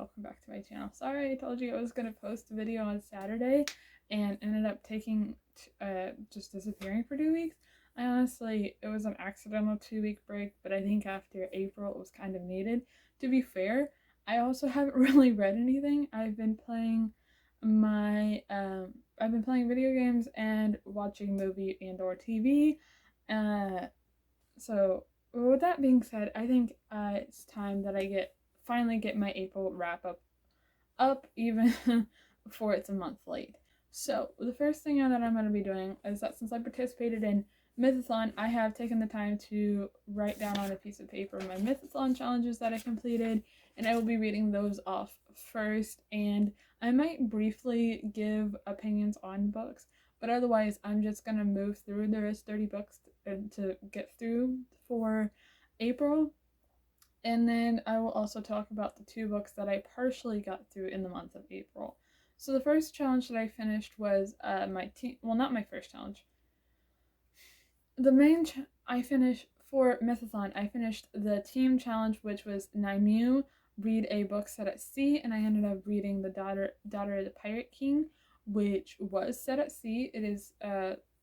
welcome back to my channel. Sorry I told you I was going to post a video on Saturday and ended up just disappearing for 2 weeks. It was an accidental 2 week break, but I think after April it was kind of needed. To be fair, I also haven't really read anything. I've been playing video games and watching movie and or TV. So with that being said, I think it's time that I finally get my April wrap up even before it's a month late. So the first thing that I'm going to be doing is that since I participated in Mythathon, I have taken the time to write down on a piece of paper my Mythathon challenges that I completed, and I will be reading those off first, and I might briefly give opinions on books, but otherwise I'm just going to move through. There is 30 books to get through for April, and then I will also talk about the 2 books that I partially got through in the month of April. So the first challenge that I finished was not my first challenge. I finished for Mythathon. I finished the team challenge, which was Naimu, read a book set at sea, and I ended up reading The Daughter of the Pirate King, which was set at sea. It is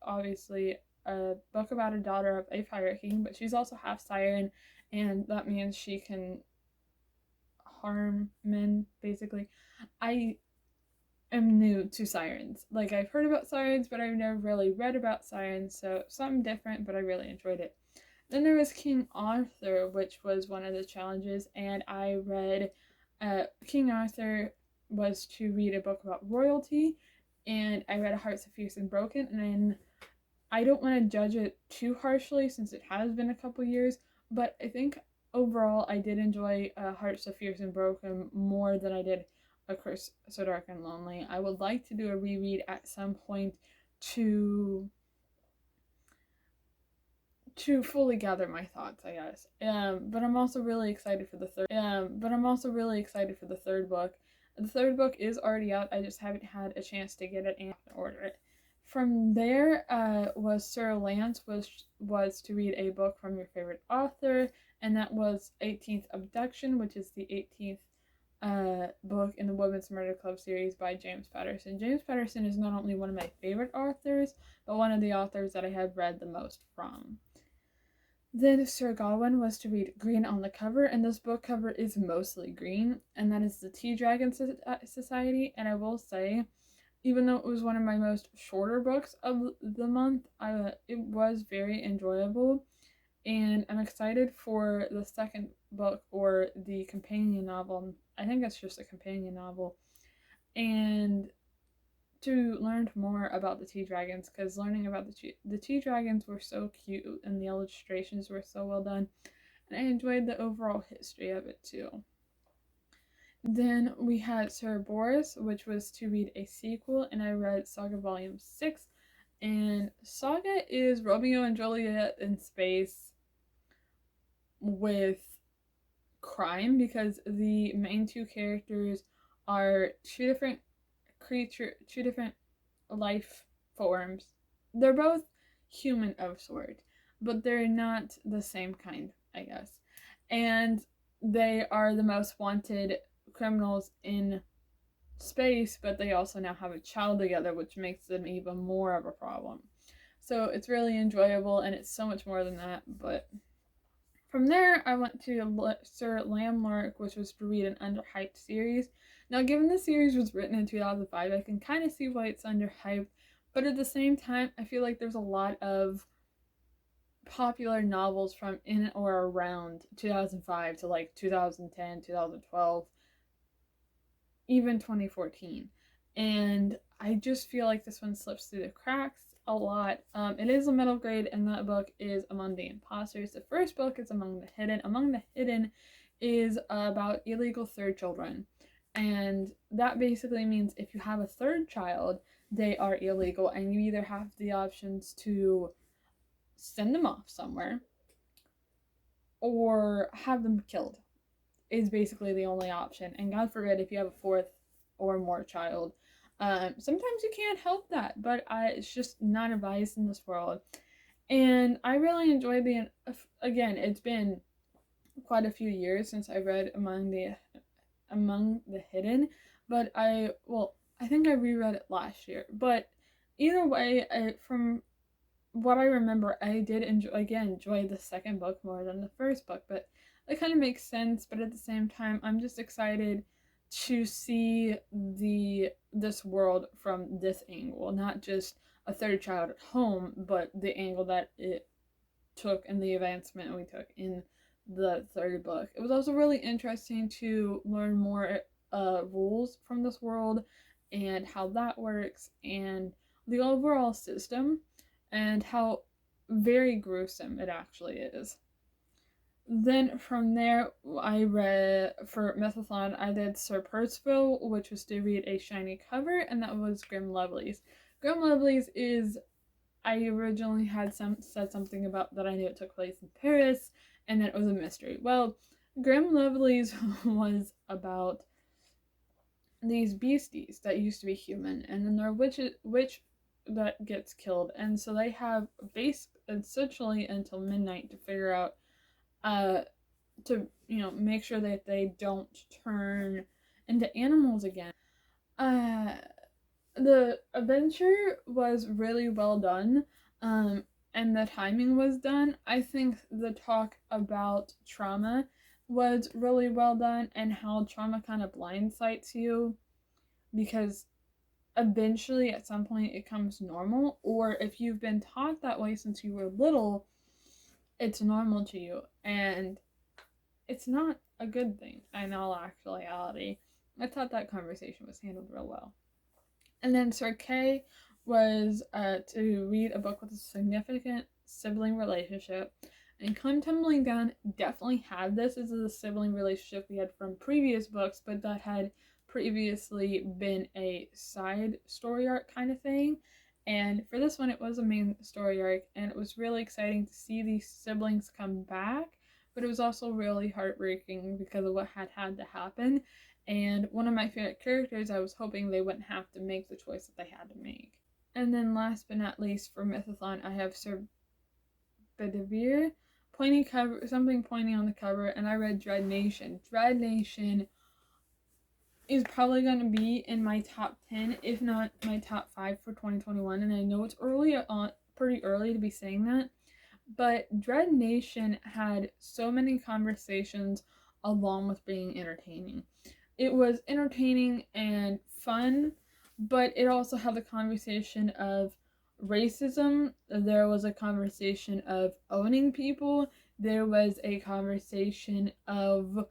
obviously a book about a daughter of a pirate king, but she's also half siren, and that means she can harm men, basically. I am new to sirens. Like, I've heard about sirens, but I've never really read about sirens, so something different, but I really enjoyed it. Then there was King Arthur, which was one of the challenges, and I read King Arthur was to read a book about royalty, and I read Hearts of Fierce and Broken, and I don't want to judge it too harshly since it has been a couple years, but I think overall I did enjoy Hearts of Fierce and Broken more than I did A Curse So Dark and Lonely. I would like to do a reread at some point to fully gather my thoughts, I guess. But I'm also really excited for the third book. The third book is already out. I just haven't had a chance to get it and order it. From there was Sir Lance was to read a book from your favorite author, and that was 18th Abduction, which is the 18th book in the Women's Murder Club series by James Patterson. James Patterson is not only one of my favorite authors, but one of the authors that I have read the most from. Then Sir Gawain was to read Green on the Cover, and this book cover is mostly green, and that is the Tea Dragon Society. And I will say, even though it was one of my most shorter books of the month, it was very enjoyable, and I'm excited for the second book, or the companion novel. I think it's just a companion novel, and to learn more about the Tea Dragons, because learning about the Tea Dragons were so cute and the illustrations were so well done, and I enjoyed the overall history of it too. Then we had Sir Boris, which was to read a sequel, and I read Saga Volume 6, and Saga is Romeo and Juliet in space with crime, because the main 2 characters are 2 different life forms. They're both human of sort, but they're not the same kind, I guess. And they are the most wanted criminals in space, but they also now have a child together, which makes them even more of a problem. So it's really enjoyable, and it's so much more than that. But from there, I went to Sir Lamlark, which was to read an underhyped series. Now, given the series was written in 2005, I can kind of see why it's underhyped, but at the same time, I feel like there's a lot of popular novels from in or around 2005 to like 2010, 2012, even 2014. And I just feel like this one slips through the cracks a lot. It is a middle grade, and that book is Among the Imposters. The first book is Among the Hidden. Among the Hidden is about illegal third children, and that basically means if you have a third child, they are illegal, and you either have the options to send them off somewhere or have them killed, is basically the only option. And God forbid if you have a fourth or more child. Sometimes you can't help that, but it's just not advised in this world. And I really enjoyed again, it's been quite a few years since I read Among Among the Hidden, but I think I reread it last year. But either way, from what I remember, I did enjoy the second book more than the first book, but it kind of makes sense. But at the same time, I'm just excited to see this world from this angle, not just a third child at home, but the angle that it took and the advancement we took in the third book. It was also really interesting to learn more rules from this world and how that works and the overall system and how very gruesome it actually is. Then from there, I read, for Mythathon, I did Sir Percival, which was to read a shiny cover, and that was Grim Lovelies. Grim Lovelies is, I originally had said something about that I knew it took place in Paris, and that it was a mystery. Well, Grim Lovelies was about these beasties that used to be human, and then there are witch that gets killed, and so they have essentially until midnight to figure out to make sure that they don't turn into animals again. The adventure was really well done, and the timing was done. I think the talk about trauma was really well done, and how trauma kind of blindsides you, because eventually at some point it comes normal, or if you've been taught that way since you were little, it's normal to you, and it's not a good thing in all actuality. I thought that conversation was handled real well. And then Sir Kay was to read a book with a significant sibling relationship. And Come Tumbling Down definitely had this. This is a sibling relationship we had from previous books, but that had previously been a side story arc kind of thing. And for this one, it was a main story arc, and it was really exciting to see these siblings come back, but it was also really heartbreaking because of what had to happen. And one of my favorite characters, I was hoping they wouldn't have to make the choice that they had to make. And then last but not least, for Mythathon, I have Sir Bedivere, something pointing on the cover, and I read Dread Nation. Dread Nation is probably going to be in my top 10, if not my top 5 for 2021, and I know it's pretty early to be saying that, but Dread Nation had so many conversations along with being entertaining. It was entertaining and fun, but it also had the conversation of racism. There was a conversation of owning people. There was a conversation of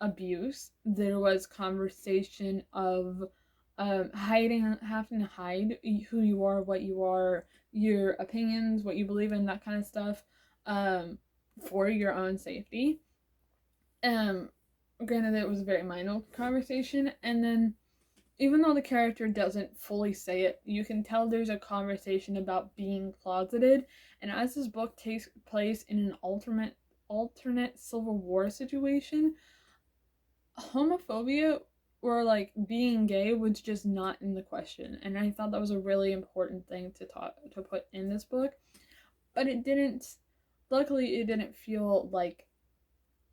abuse. There was conversation of having to hide who you are, what you are, your opinions, what you believe in, that kind of stuff, for your own safety. Granted, it was a very minor conversation, and then even though the character doesn't fully say it, you can tell there's a conversation about being closeted. And as this book takes place in an alternate Civil War situation, homophobia or like being gay was just not in the question, and I thought that was a really important thing to put in this book. But luckily it didn't feel like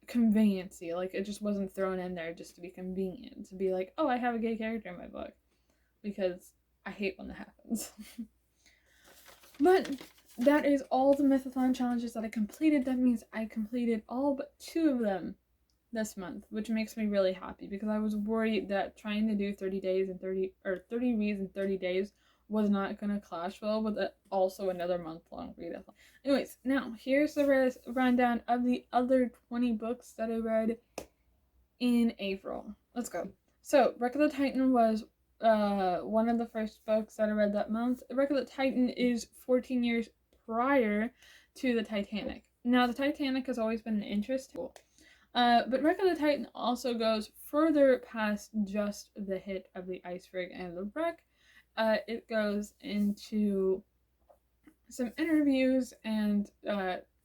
conveniency, like it just wasn't thrown in there just to be convenient, to be like, oh, I have a gay character in my book, because I hate when that happens. But that is all the Mythathon challenges that I completed. That means I completed all but 2 of them this month, which makes me really happy, because I was worried that trying to do 30 reads in 30 days was not going to clash well with also another month-long readathon. Anyways, now here's the rundown of the other 20 books that I read in April. Let's go. So, Wreck of the Titan was one of the first books that I read that month. Wreck of the Titan is 14 years prior to the Titanic. Now, the Titanic has always been an interest. But Wreck of the Titan also goes further past just the hit of the iceberg and the wreck. It goes into some interviews and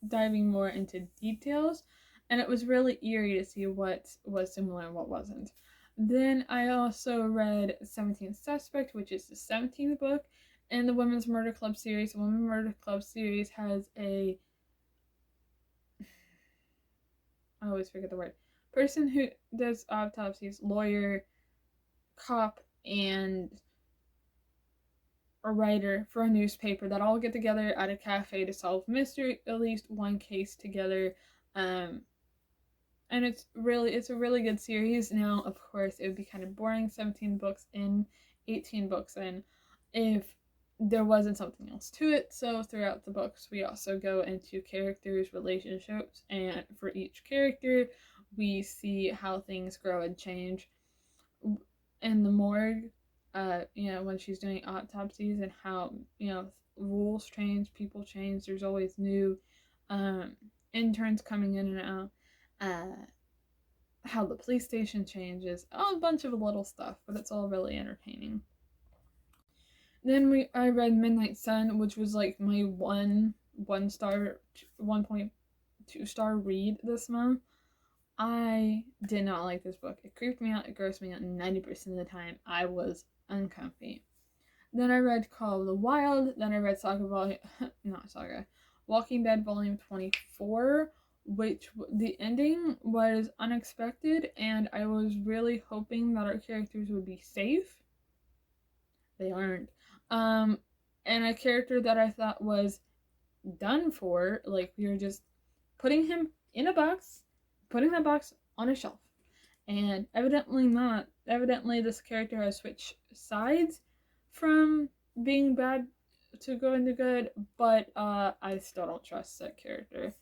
diving more into details, and it was really eerie to see what was similar and what wasn't. Then I also read 17th Suspect, which is the 17th book in the Women's Murder Club series. The Women's Murder Club series has I always forget the word. person who does autopsies, lawyer, cop, and a writer for a newspaper that all get together at a cafe to solve mystery, at least one case together. Um, and it's a really good series. Now, of course, it would be kind of boring, 17 books in, 18 books in, if there wasn't something else to it. So throughout the books, we also go into characters' relationships, and for each character, we see how things grow and change. In the morgue, when she's doing autopsies, and how, rules change, people change. There's always new interns coming in and out. How the police station changes, a bunch of little stuff, but it's all really entertaining. Then I read Midnight Sun, which was like my one star, 1.2 star read this month. I did not like this book. It creeped me out, it grossed me out, and 90% of the time I was uncomfy. Then I read Call of the Wild, then I read Walking Dead Volume 24, which the ending was unexpected, and I was really hoping that our characters would be safe. They aren't. And a character that I thought was done for, like we were just putting him in a box, putting that box on a shelf. And evidently not. Evidently this character has switched sides from being bad to going to good, but I still don't trust that character.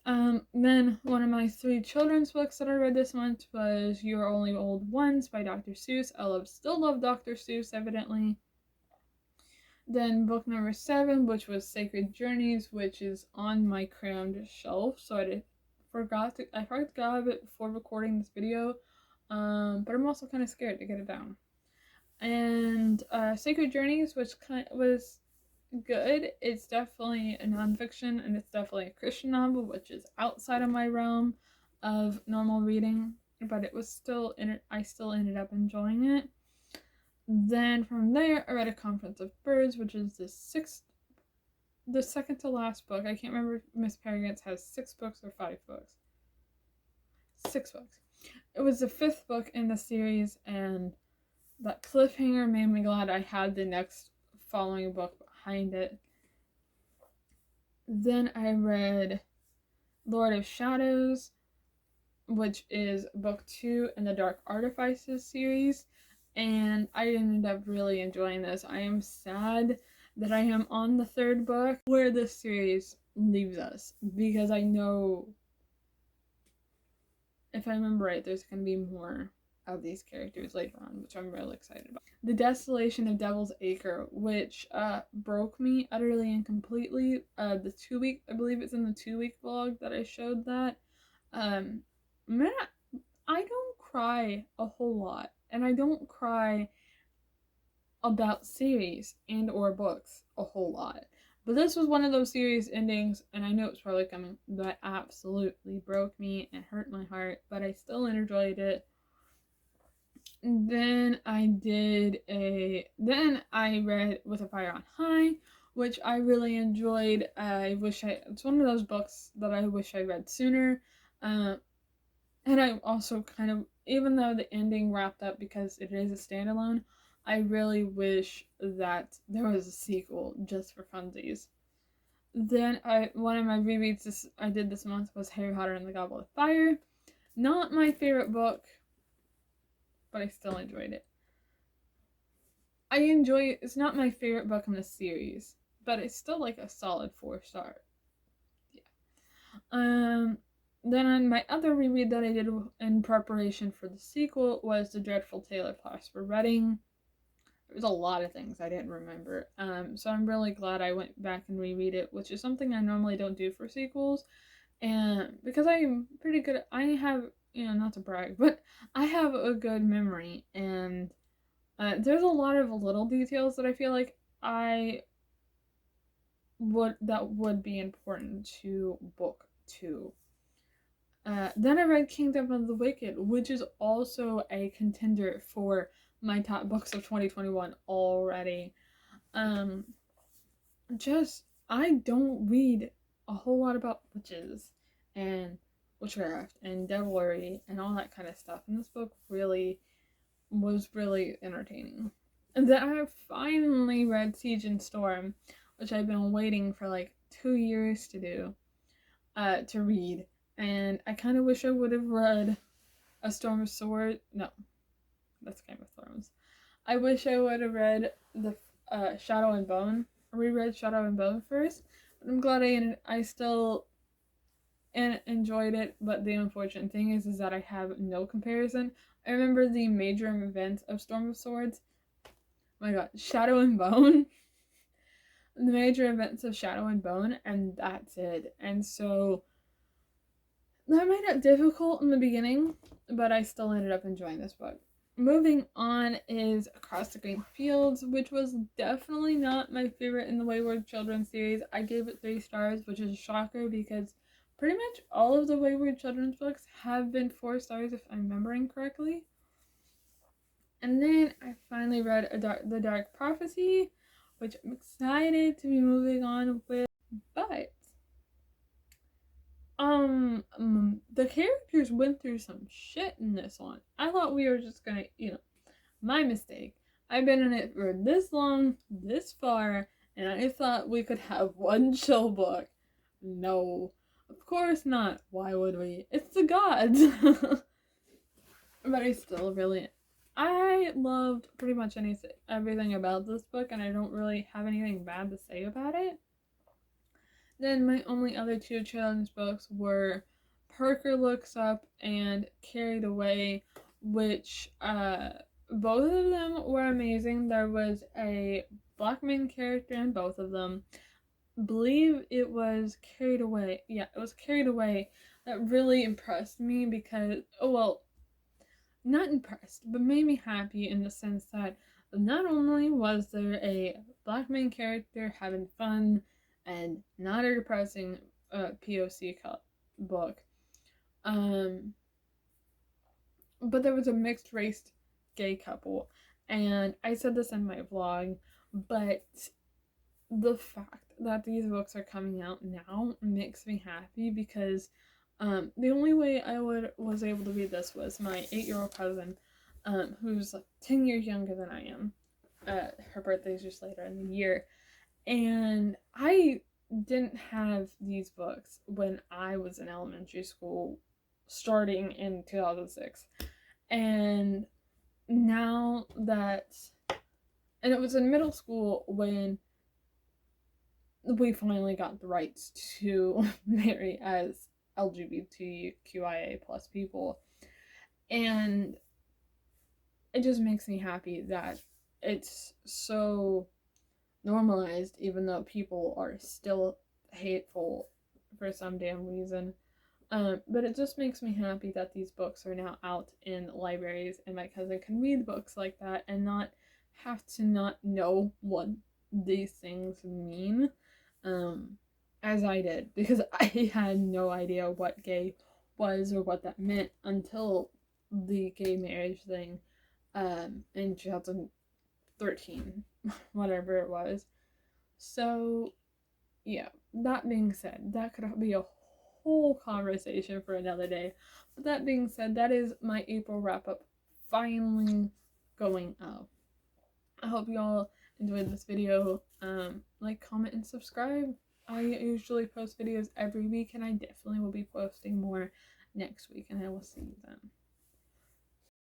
Then one of my 3 children's books that I read this month was You Are Only Old Ones by Dr. Seuss. I still love Dr. Seuss, evidently. Then book number 7, which was Sacred Journeys, which is on my crammed shelf, so I forgot to grab it before recording this video, but I'm also kind of scared to get it down. And Sacred Journeys, which was good. It's definitely a nonfiction, and it's definitely a Christian novel, which is outside of my realm of normal reading, but it was I still ended up enjoying it. Then from there, I read A Conference of Birds, which is the second to last book. I can't remember if Miss Peregrine has 6 books or 5 books. 6 books. It was the 5th book in the series, and that cliffhanger made me glad I had the next following book behind it. Then I read Lord of Shadows, which is book 2 in the Dark Artifices series, and I ended up really enjoying this. I am sad that I am on the 3rd book where this series leaves us, because I know, if I remember right, there's going to be more of these characters later on, which I'm really excited about. The Desolation of Devil's Acre, which broke me utterly and completely. I believe it's in the 2-week vlog that I showed that. Man, I don't cry a whole lot, and I don't cry about series and or books a whole lot. But this was one of those series endings, and I know it's probably coming, that absolutely broke me and hurt my heart, but I still enjoyed it. Then I read With a Fire on High, which I really enjoyed. It's one of those books that I wish I read sooner. And I also kind of, even though the ending wrapped up because it is a standalone, I really wish that there was a sequel just for funsies. Then one of my rereads I did this month was Harry Potter and the Goblet of Fire. Not my favorite book, but I still enjoyed it. It's not my favorite book in the series, but it's still like a solid 4-star. Yeah. Then my other reread that I did in preparation for the sequel was The Dreadful Tale of Prosper Redding. There was a lot of things I didn't remember. So I'm really glad I went back and reread it, which is something I normally don't do for sequels. And because I'm pretty good, I have, not to brag, but I have a good memory, and there's a lot of little details that I feel like that would be important to book 2. Then I read Kingdom of the Wicked, which is also a contender for my top books of 2021 already. I don't read a whole lot about witches, and witchcraft and devilry and all that kind of stuff. And this book really was really entertaining. And then I finally read Siege and Storm, which I've been waiting for like 2 years to do, to read. And I kind of wish I would have read A Storm of Swords. No, that's Game of Thrones. I wish I would have read the Shadow and Bone. Reread Shadow and Bone first. But I'm glad I still enjoyed it. But the unfortunate thing is that I have no comparison. I remember the major events of Storm of Swords. Oh my god, Shadow and Bone. The major events of Shadow and Bone, and that's it. And so that made it difficult in the beginning, but I still ended up enjoying this book. Moving on is Across the Green Fields, which was definitely not my favorite in the Wayward Children series. I gave it 3 stars, which is a shocker because pretty much all of the Wayward Children's books have been 4 stars if I'm remembering correctly. And then I finally read The Dark Prophecy, which I'm excited to be moving on with, but the characters went through some shit in this one. I thought we were just gonna, my mistake. I've been in it for this long, this far, and I thought we could have one chill book. No, of course not. Why would we? It's the gods. But I loved pretty much everything about this book, and I don't really have anything bad to say about it. Then my only other 2 children's books were Parker Looks Up and Carried Away, which both of them were amazing. There was a black main character in both of them. I believe it was Carried Away. Yeah, it was Carried Away that really impressed me because, not impressed, but made me happy in the sense that not only was there a black main character having fun and not a depressing POC book, but there was a mixed race gay couple, and I said this in my vlog, but the fact that these books are coming out now makes me happy because the only way I was able to read this was my 8-year-old cousin, who's like 10 years younger than I am. Her birthday's just later in the year, and I didn't have these books when I was in elementary school, starting in 2006, and now that, and it was in middle school when we finally got the rights to marry as LGBTQIA plus people, and it just makes me happy that it's so normalized, even though people are still hateful for some damn reason. But it just makes me happy that these books are now out in libraries and my cousin can read books like that and not have to not know what these things mean, as I did, because I had no idea what gay was or what that meant until the gay marriage thing in 2013, whatever it was. So yeah, that being said, that could be a whole conversation for another day. But that being said, that is my April wrap up finally going up. I hope you all enjoyed this video. Like, comment, and subscribe. I usually post videos every week, and I definitely will be posting more next week, and I will see you then.